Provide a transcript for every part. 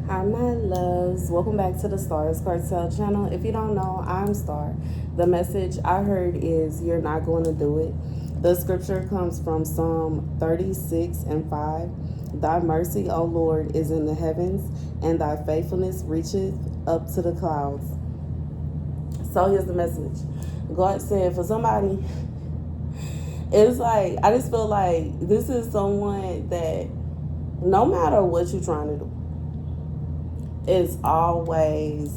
Hi, my loves. Welcome back to the Starscartel channel. If you don't know, I'm Star. The message I heard is you're not going to do it. The scripture comes from Psalm 36 and 5. Thy mercy, O Lord, is in the heavens, and thy faithfulness reacheth up to the clouds. So here's the message. God said for somebody, it's like, I just feel like this is someone that no matter what you're trying to do, is always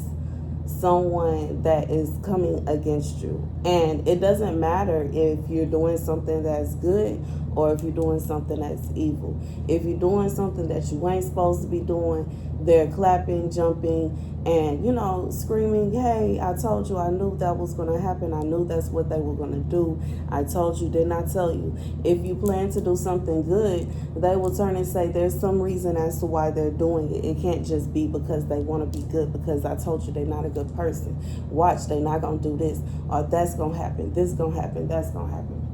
someone that is coming against you. And it doesn't matter if you're doing something that's good or if you're doing something that's evil. If you're doing something that you ain't supposed to be doing, they're clapping, jumping, and, screaming, hey, I told you, I knew that was going to happen. I knew that's what they were going to do. I told you, didn't I tell you? If you plan to do something good, they will turn and say there's some reason as to why they're doing it. It can't just be because they want to be good, because I told you they're not a good person. Watch, they're not going to do this, or that's going to happen. This going to happen. That's going to happen.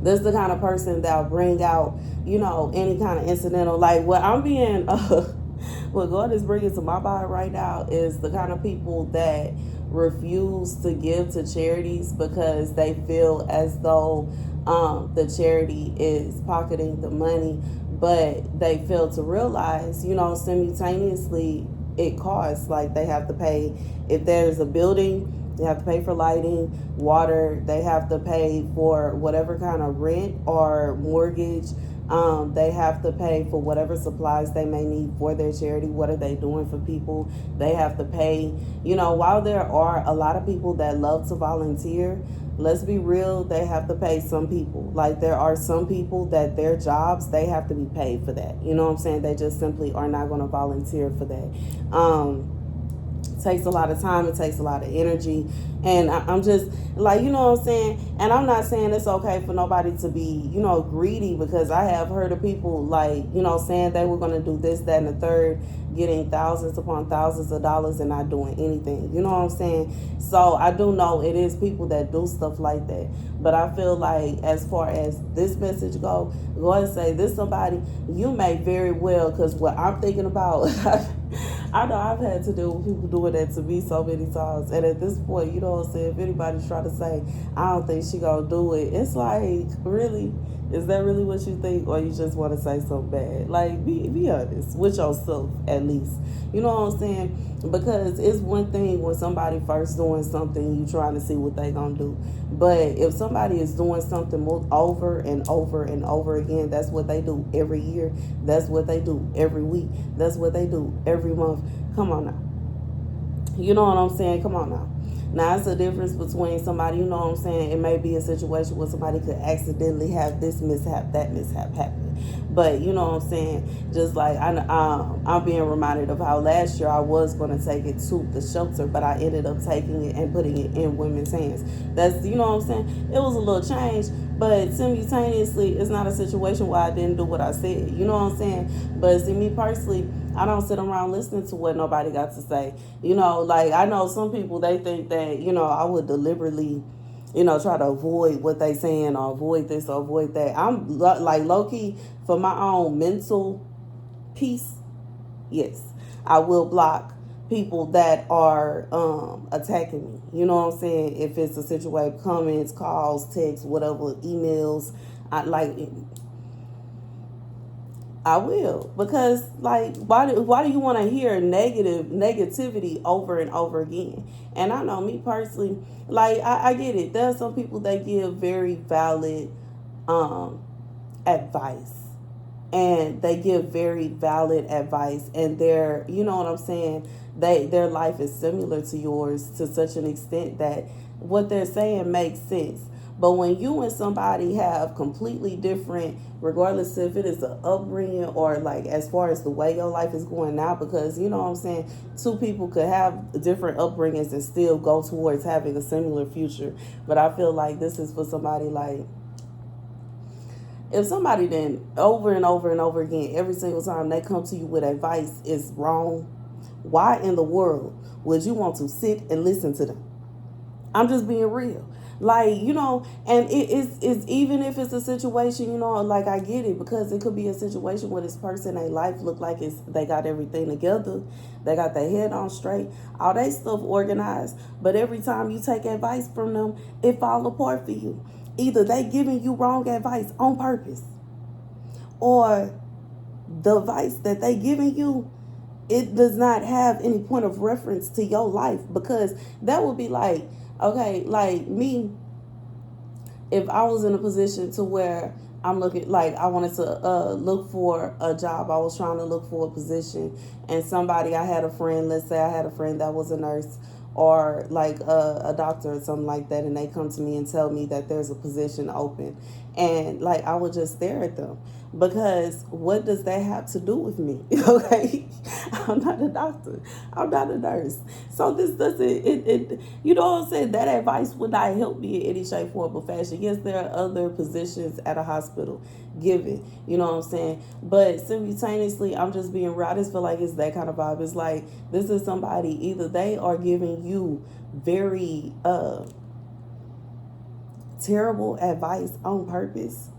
This is the kind of person that'll bring out, any kind of incidental. Like what I'm being, what God is bringing to my body right now is the kind of people that refuse to give to charities because they feel as though the charity is pocketing the money, but they fail to realize, simultaneously it costs. Like they have to pay, if there's a building, they have to pay for lighting, water. They have to pay for whatever kind of rent or mortgage. They have to pay for whatever supplies they may need for their charity. What are they doing for people? They have to pay. While there are a lot of people that love to volunteer, let's be real, they have to pay some people. Like there are some people that their jobs, they have to be paid for that. You know what I'm saying? They just simply are not going to volunteer for that. Takes a lot of time, it takes a lot of energy, and I'm just like, you know what I'm saying, and I'm not saying it's okay for nobody to be, greedy, because I have heard of people like, saying they were going to do this, that, and the third, getting thousands upon thousands of dollars and not doing anything. You know what I'm saying? So I do know it is people that do stuff like that, but I feel like as far as this message go and say this somebody, you may very well, because what I'm thinking about I know I've had to deal with people doing that to me so many times. And at this point, you know what I'm saying, if anybody's trying to say, I don't think she gonna do it, it's like, really? Is that really what you think? Or you just want to say something bad? Like, be honest with yourself, at least. You know what I'm saying? Because it's one thing when somebody first doing something, you trying to see what they gonna do. But if somebody is doing something over and over and over again, that's what they do every year. That's what they do every week. That's what they do every month. Come on now. You know what I'm saying? Come on now. Now, it's a difference between somebody, you know what I'm saying, it may be a situation where somebody could accidentally have this mishap, that mishap happen. But, you know what I'm saying, just like I'm being reminded of how last year I was going to take it to the shelter, but I ended up taking it and putting it in women's hands. That's, you know what I'm saying, it was a little change, but simultaneously, it's not a situation where I didn't do what I said. You know what I'm saying? But see, me personally, I don't sit around listening to what nobody got to say. Like I know some people, they think that, I would deliberately, try to avoid what they saying or avoid this or avoid that. I'm like low key for my own mental peace. Yes, I will block people that are attacking me. You know what I'm saying? If it's a situation, comments, calls, texts, whatever, emails, I will, because like why do you want to hear negativity over and over again? And I know me personally, like I get it. There are some people that give very valid advice, and they give very valid advice, and they're, you know what I'm saying, their life is similar to yours to such an extent that what they're saying makes sense. But when you and somebody have completely different, regardless if it is the upbringing or like as far as the way your life is going now, because you know what I'm saying, two people could have different upbringings and still go towards having a similar future. But I feel like this is for somebody like, if somebody then over and over and over again, every single time they come to you with advice is wrong, why in the world would you want to sit and listen to them? I'm just being real. Like, and it's even if it's a situation, like, I get it, because it could be a situation where this person, their life look like they got everything together, they got their head on straight, all they stuff organized, but every time you take advice from them, it fall apart for you. Either they giving you wrong advice on purpose, or the advice that they giving you, it does not have any point of reference to your life. Because that would be like, okay, like me, if I was in a position to where I'm looking, like, I wanted to look for a job, I was trying to look for a position, and somebody, I had a friend, let's say I had a friend that was a nurse, or like a doctor or something like that, and they come to me and tell me that there's a position open, and like, I would just stare at them, because what does that have to do with me? Okay, I'm not a doctor, I'm not a nurse, so this doesn't, you know what I'm saying, that advice would not help me in any shape, form, or fashion. Yes, there are other positions at a hospital given, you know what I'm saying, but simultaneously, I'm just being real. I just feel like it's that kind of vibe. It's like, this is somebody, either they are giving you very terrible advice on purpose,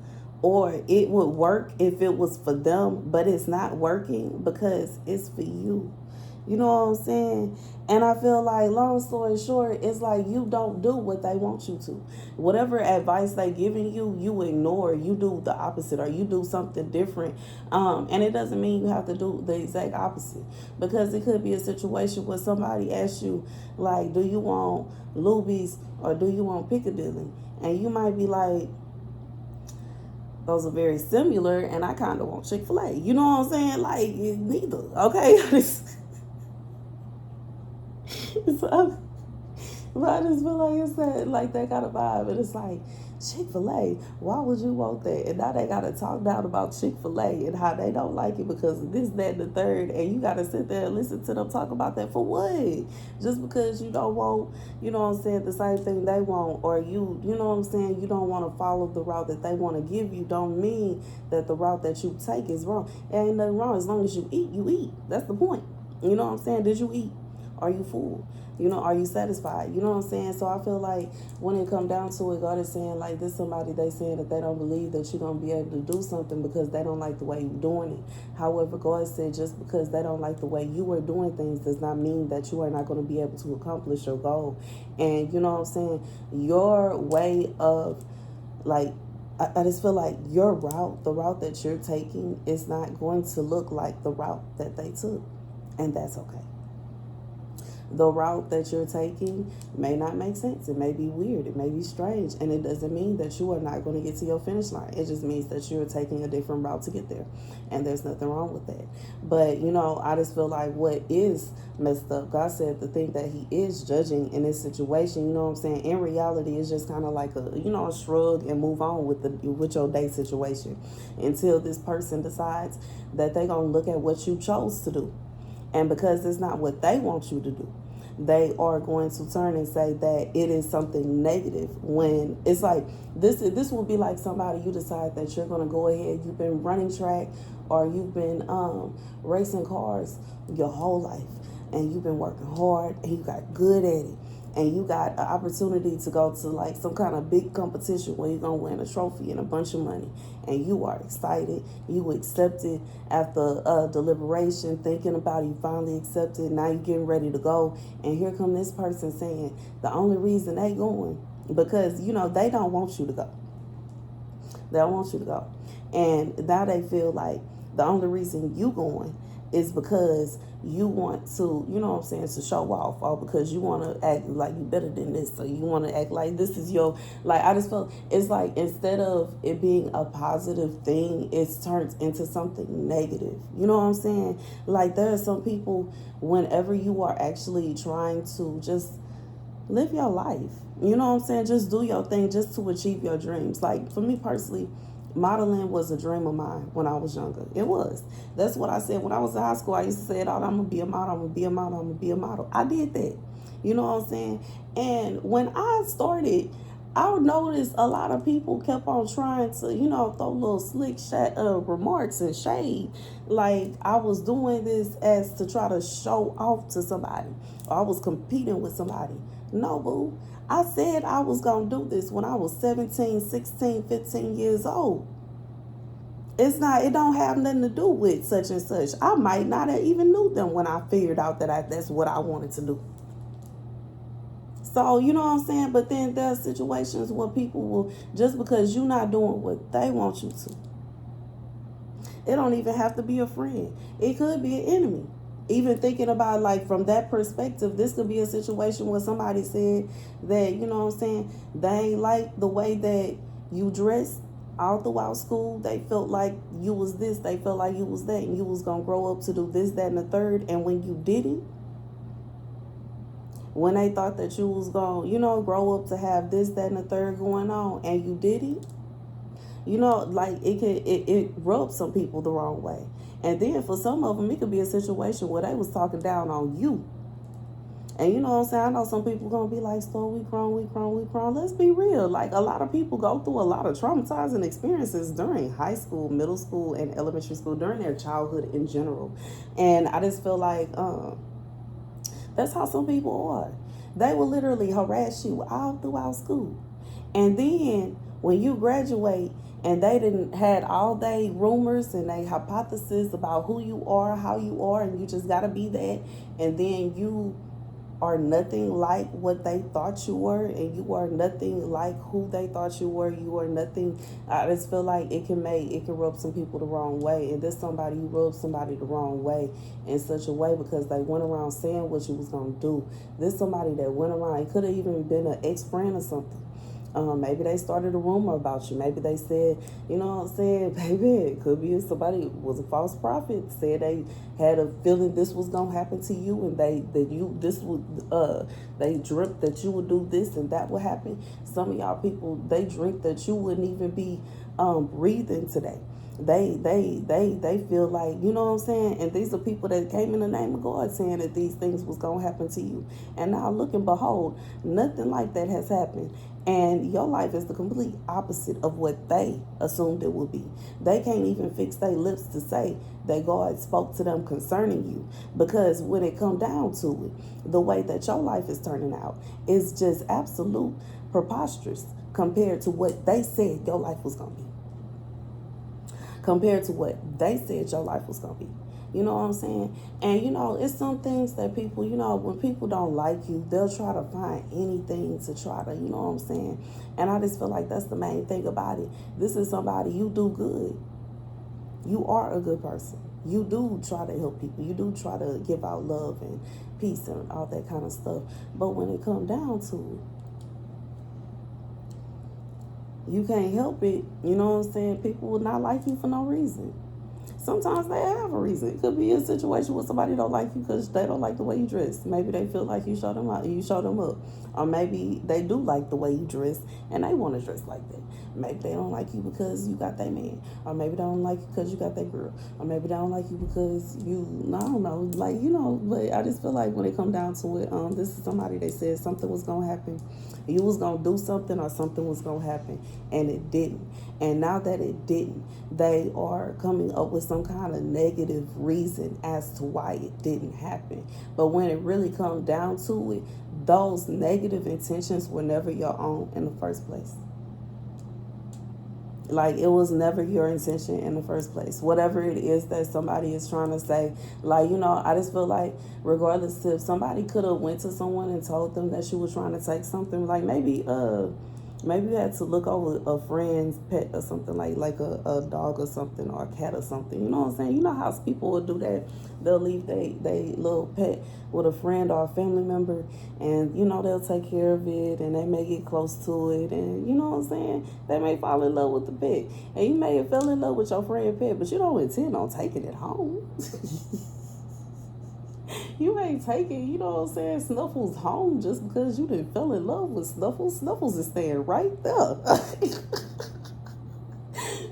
or it would work if it was for them, but it's not working because it's for you. You know what I'm saying? And I feel like, long story short, it's like, you don't do what they want you to. Whatever advice they giving you, you ignore. You do the opposite, or you do something different. And it doesn't mean you have to do the exact opposite, because it could be a situation where somebody asks you, like, do you want Luby's or do you want Piccadilly? And you might be like, those are very similar, and I kind of want Chick-fil-A. You know what I'm saying? Like, neither. Okay. So, but I just feel like it's that kind of vibe, and it's like, Chick-fil-A, why would you want that? And now they gotta talk down about Chick-fil-A and how they don't like it because of this, that, and the third, and you gotta sit there and listen to them talk about that for what? Just because you don't want, you know what I'm saying, the same thing they want, or you know what I'm saying, you don't want to follow the route that they want to give you, don't mean that the route that you take is wrong. It ain't nothing wrong. As long as you eat, you eat. That's the point. You know what I'm saying? Did you eat? Are you full? Are you satisfied? You know what I'm saying? So I feel like when it come down to it, God is saying, like, this somebody, they saying that they don't believe that you're going to be able to do something because they don't like the way you're doing it. However, God said, just because they don't like the way you are doing things does not mean that you are not going to be able to accomplish your goal. And you know what I'm saying? Your way of, like, I just feel like your route, the route that you're taking, is not going to look like the route that they took. And that's okay. The route that you're taking may not make sense. It may be weird. It may be strange. And it doesn't mean that you are not going to get to your finish line. It just means that you're taking a different route to get there. And there's nothing wrong with that. But, I just feel like what is messed up, God said the thing that he is judging in this situation, you know what I'm saying, in reality, it's just kind of like a shrug and move on with your day situation until this person decides that they're going to look at what you chose to do. And because it's not what they want you to do, they are going to turn and say that it is something negative, when it's like, this will be like somebody, you decide that you're going to go ahead, you've been running track, or you've been racing cars your whole life, and you've been working hard, and you got good at it, and you got an opportunity to go to like some kind of big competition where you're going to win a trophy and a bunch of money, and you are excited, you accept it after deliberation, thinking about it, you finally accept it, now you're getting ready to go, and here come this person saying the only reason they going because, they don't want you to go. They don't want you to go. And now they feel like the only reason you going is because you want to, to show off, or because you want to act like you better than this, or you want to act like this is your, like, I just felt it's like, instead of it being a positive thing, it's turned into something negative. You know what I'm saying? Like, there are some people, whenever you are actually trying to just live your life, you know what I'm saying, just do your thing, just to achieve your dreams. Like, for me personally, modeling was a dream of mine when I was younger. It was. That's what I said when I was in high school. I used to say it all, I'm going to be a model, I'm going to be a model, I'm going to be a model. I did that. You know what I'm saying? And when I started, I noticed a lot of people kept on trying to, throw little slick remarks and shade. Like, I was doing this as to try to show off to somebody, or I was competing with somebody. No, boo. I said I was going to do this when I was 17, 16, 15 years old. It's not, it don't have nothing to do with such and such. I might not have even knew them when I figured out that that's what I wanted to do. So, you know what I'm saying? But then there are situations where people will, just because you're not doing what they want you to, it don't even have to be a friend. It could be an enemy. Even thinking about, like, from that perspective, this could be a situation where somebody said that, you know what I'm saying, they ain't like the way that you dress all throughout school. They felt like you was this, they felt like you was that, and you was gonna grow up to do this, that, and the third. And when you didn't, when they thought that you was gonna, you know, grow up to have this, that, and the third going on, and you didn't, you know, like, it rubs some people the wrong way. And then for some of them, it could be a situation where they was talking down on you. And you know what I'm saying? I know some people gonna be like, so we grown. Let's be real. Like, a lot of people go through a lot of traumatizing experiences during high school, middle school, and elementary school, during their childhood in general. And I just feel like that's how some people are. They will literally harass you all throughout school. And then when you graduate, and they didn't had all day rumors and they hypothesis about who you are, how you are, and you just gotta be that. And then you are nothing like what they thought you were, and you are nothing like who they thought you were. You are nothing. I just feel like it can rub some people the wrong way. And this somebody, you rubbed somebody the wrong way in such a way because they went around saying what you was gonna do. This somebody that went around, it could have even been an ex-friend or something. Maybe they started a rumor about you. Maybe they said, you know what I'm saying, baby, it could be somebody was a false prophet, said they had a feeling this was gonna happen to you, and they dreamt that you would do this and that would happen. Some of y'all people, they dreamt that you wouldn't even be breathing today. They feel like, you know what I'm saying? And these are people that came in the name of God saying that these things was going to happen to you. And now look and behold, nothing like that has happened. And your life is the complete opposite of what they assumed it would be. They can't even fix their lips to say that God spoke to them concerning you. Because when it come down to it, the way that your life is turning out is just absolute preposterous compared to what they said your life was going to be. Compared to what they said your life was going to be. You know what I'm saying? And, you know, it's some things that people, you know, when people don't like you, they'll try to find anything to try to, you know what I'm saying? And I just feel like that's the main thing about it. This is somebody, you do good. You are a good person. You do try to help people. You do try to give out love and peace and all that kind of stuff. But when it comes down to it, you can't help it. You know what I'm saying? People will not like you for no reason. Sometimes they have a reason. It could be a situation where somebody don't like you because they don't like the way you dress. Maybe they feel like you show them out, you show them up. Or maybe they do like the way you dress and they want to dress like that. Maybe they don't like you because you got that man. Or maybe they don't like you because you got that girl. Or maybe they don't like you because you, I don't know, like, you know. But I just feel like when it come down to it, this is somebody that said something was going to happen. You was going to do something or something was going to happen. And it didn't. And now that it didn't, they are coming up with some kind of negative reason as to why it didn't happen. But when it really comes down to it, those negative intentions were never your own in the first place. Like, it was never your intention in the first place. Whatever it is that somebody is trying to say, like, you know, I just feel like regardless if somebody could have went to someone and told them that you were trying to take something, like maybe you had to look over a friend's pet or something, like a dog or something, or a cat or something. You know what I'm saying? You know how people will do that? They'll leave they little pet with a friend or a family member, and, you know, they'll take care of it, and they may get close to it, and, you know what I'm saying? They may fall in love with the pet. And you may have fell in love with your friend's pet, but you don't intend on taking it home. You ain't taking, you know what I'm saying, Snuffles home just because you didn't fell in love with Snuffles. Snuffles is staying right there.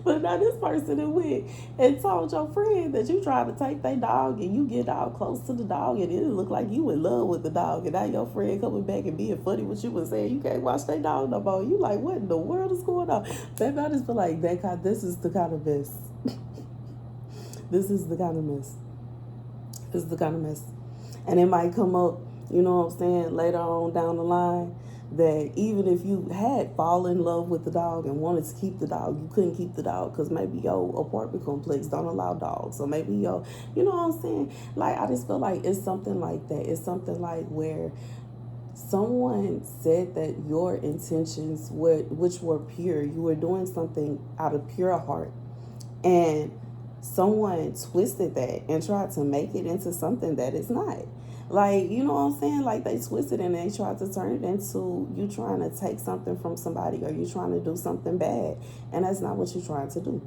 But now this person that went and told your friend that you tried to take their dog, and you get all close to the dog, and it look like you in love with the dog, and now your friend coming back and being funny with you and saying you can't watch their dog no more. You like, what in the world is going on? Baby, I just feel like this is the kind of mess. This is the kind of mess. This is the kind of mess. And it might come up You know what I'm saying? Later on down the line, that even if you had fallen in love with the dog and wanted to keep the dog, you couldn't keep the dog because maybe your apartment complex don't allow dogs, or maybe you know what I'm saying? Like, I just feel like it's something like that. It's something like where someone said that your intentions, which were pure, you were doing something out of pure heart, and someone twisted that and tried to make it into something that it's not. Like, you know what I'm saying? Like, they twisted and they tried to turn it into you trying to take something from somebody, or you trying to do something bad, and that's not what you're trying to do.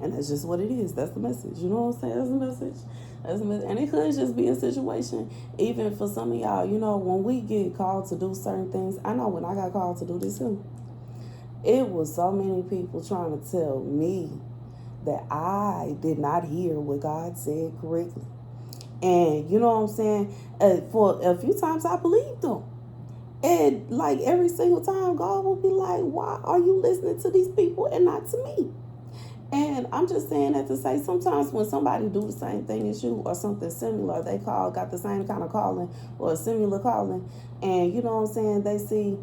And that's just what it is. That's the message. You know what I'm saying? That's the message. That's the message. And it could just be a situation, even for some of y'all, when we get called to do certain things. I know when I got called to do this too, it was so many people trying to tell me that I did not hear what God said correctly. And you know what I'm saying? For a few times I believed them. And like every single time, God will be like, why are you listening to these people and not to me? And I'm just saying that to say, sometimes when somebody do the same thing as you or something similar, they got the same kind of calling or a similar calling, and you know what I'm saying, they see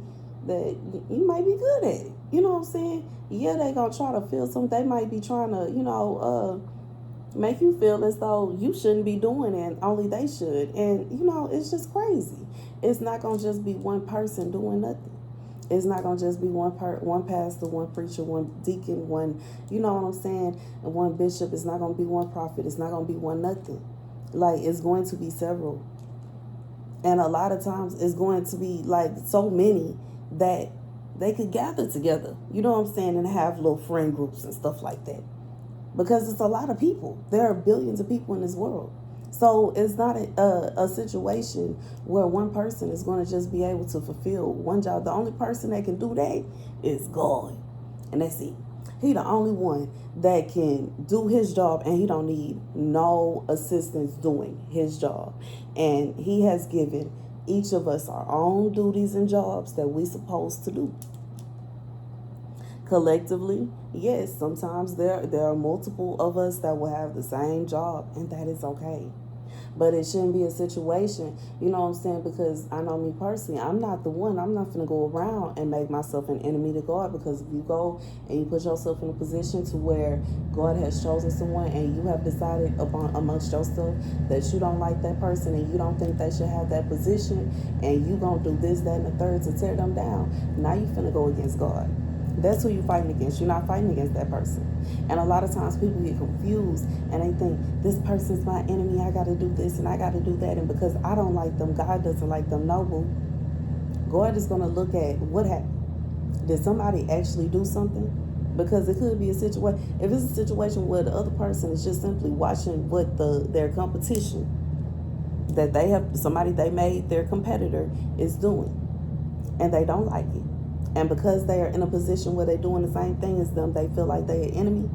that you might be good at it. You know what I'm saying? Yeah, they gonna try to feel something. They might be trying to, make you feel as though you shouldn't be doing it and only they should. And it's just crazy. It's not gonna just be one person doing nothing. It's not gonna just be one pastor, one preacher, one deacon, one, you know what I'm saying, and one bishop. It's not gonna be one prophet. It's not gonna be one nothing. Like, it's going to be several, and a lot of times it's going to be like so many that they could gather together. You know what I'm saying, and have little friend groups and stuff like that, because it's a lot of people. There are billions of people in this world. So it's not a situation where one person is going to just be able to fulfill one job. The only person that can do that is God. And that's it. He the only one that can do his job, and he don't need no assistance doing his job. And he has given each of us our own duties and jobs that we supposed to do. Collectively, yes, sometimes there are multiple of us that will have the same job, and that is okay. But it shouldn't be a situation, you know what I'm saying? Because I know me personally, I'm not going to go around and make myself an enemy to God, because if you go and you put yourself in a position to where God has chosen someone and you have decided amongst yourself that you don't like that person and you don't think they should have that position, and you going to do this, that, and the third to tear them down, now you finna go against God. That's who you're fighting against. You're not fighting against that person. And a lot of times people get confused and they think, this person's my enemy, I got to do this and I got to do that, and because I don't like them, God doesn't like them. No, boo. God is going to look at what happened. Did somebody actually do something? Because it could be a situation, if it's a situation where the other person is just simply watching what their competition that they have, somebody they made their competitor, is doing, and they don't like it. And because they are in a position where they're doing the same thing as them, they feel like they're an enemy.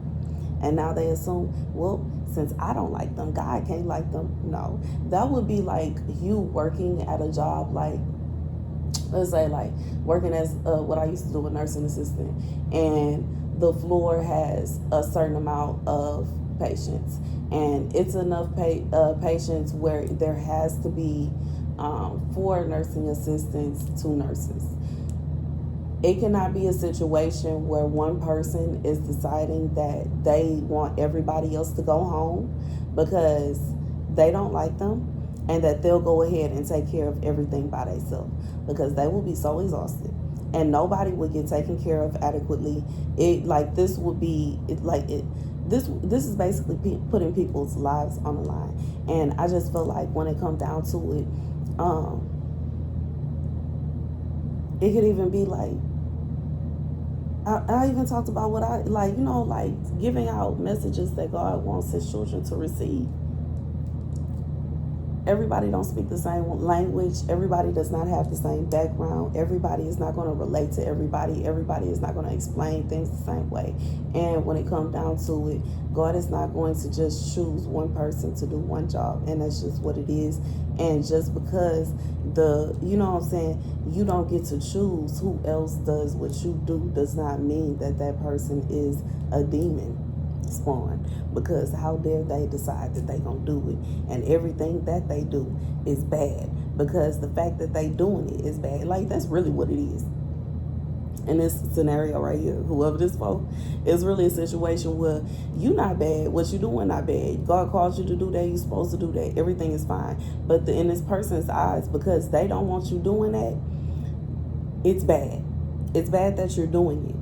And now they assume, well, since I don't like them, God can't like them. No, that would be like you working at a job, like, let's say, like working as what I used to do, a nursing assistant, and the floor has a certain amount of patients, and it's enough patients where there has to be 4 nursing assistants, 2 nurses. It cannot be a situation where one person is deciding that they want everybody else to go home because they don't like them, and that they'll go ahead and take care of everything by themselves, because they will be so exhausted and nobody will get taken care of adequately. This is basically putting people's lives on the line. And I just feel like when it comes down to it, it could even be like, I even talked about what I like, giving out messages that God wants his children to receive. Everybody don't speak the same language. Everybody does not have the same background. Everybody is not going to relate to everybody. Everybody is not going to explain things the same way. And when it comes down to it, God is not going to just choose one person to do one job. And that's just what it is. And just because you don't get to choose who else does what you do, does not mean that that person is a demon. spawn, because how dare they decide that they gonna do it, and everything that they do is bad because the fact that they doing it is bad. Like, that's really what it is in this scenario right here. Whoever this for, is really a situation where you not bad, what you doing not bad, God calls you to do that, you supposed to do that, everything is fine. But in this person's eyes, because they don't want you doing that, it's bad. It's bad that you're doing it.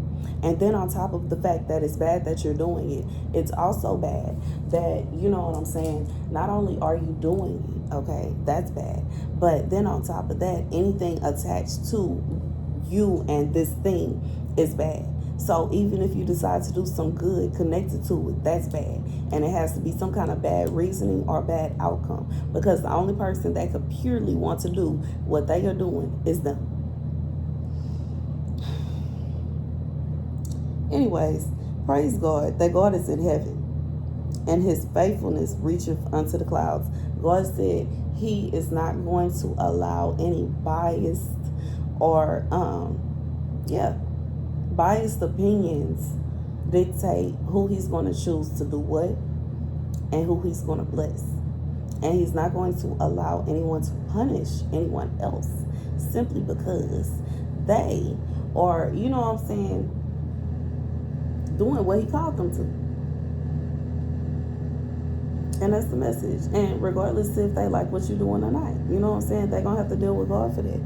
And then on top of the fact that it's bad that you're doing it, it's also bad that, you know what I'm saying, not only are you doing it, okay, that's bad, but then on top of that, anything attached to you and this thing is bad. So even if you decide to do some good connected to it, that's bad. And it has to be some kind of bad reasoning or bad outcome, because the only person that could purely want to do what they are doing is them. Anyways, praise God that God is in heaven and his faithfulness reacheth unto the clouds. God said he is not going to allow any biased or biased opinions dictate who he's going to choose to do what and who he's going to bless. And he's not going to allow anyone to punish anyone else simply because they are, you know what I'm saying, doing what he called them to. And that's the message. And regardless if they like what you're doing or not, you know what I'm saying, they're going to have to deal with God for that.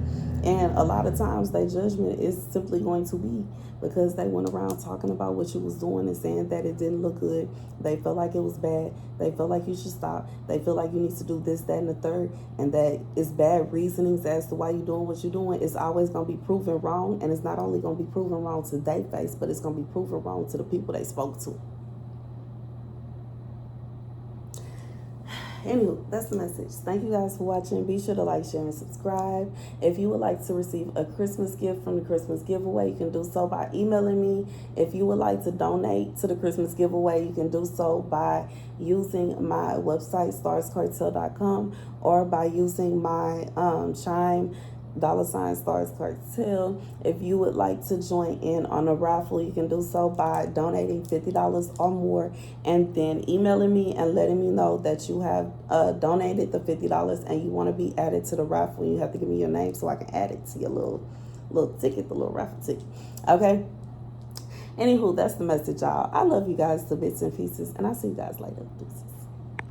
And a lot of times their judgment is simply going to be because they went around talking about what you was doing and saying that it didn't look good. They felt like it was bad. They felt like you should stop. They feel like you need to do this, that, and the third. And that it's bad reasonings as to why you're doing what you're doing. It's always going to be proven wrong. And it's not only going to be proven wrong to their face, but it's going to be proven wrong to the people they spoke to. Anywho, that's the message. Thank you guys for watching. Be sure to like, share, and subscribe. If you would like to receive a Christmas gift from the Christmas giveaway, you can do so by emailing me. If you would like to donate to the Christmas giveaway, you can do so by using my website, starscartel.com, or by using my Chime $Starscartel. If you would like to join in on a raffle, you can do so by donating $50 or more, and then emailing me and letting me know that you have donated the $50 and you want to be added to the raffle. You have to give me your name so I can add it to your little ticket, the little raffle ticket. Okay. Anywho, that's the message, y'all. I love you guys to bits and pieces, and I'll see you guys later. Deuces.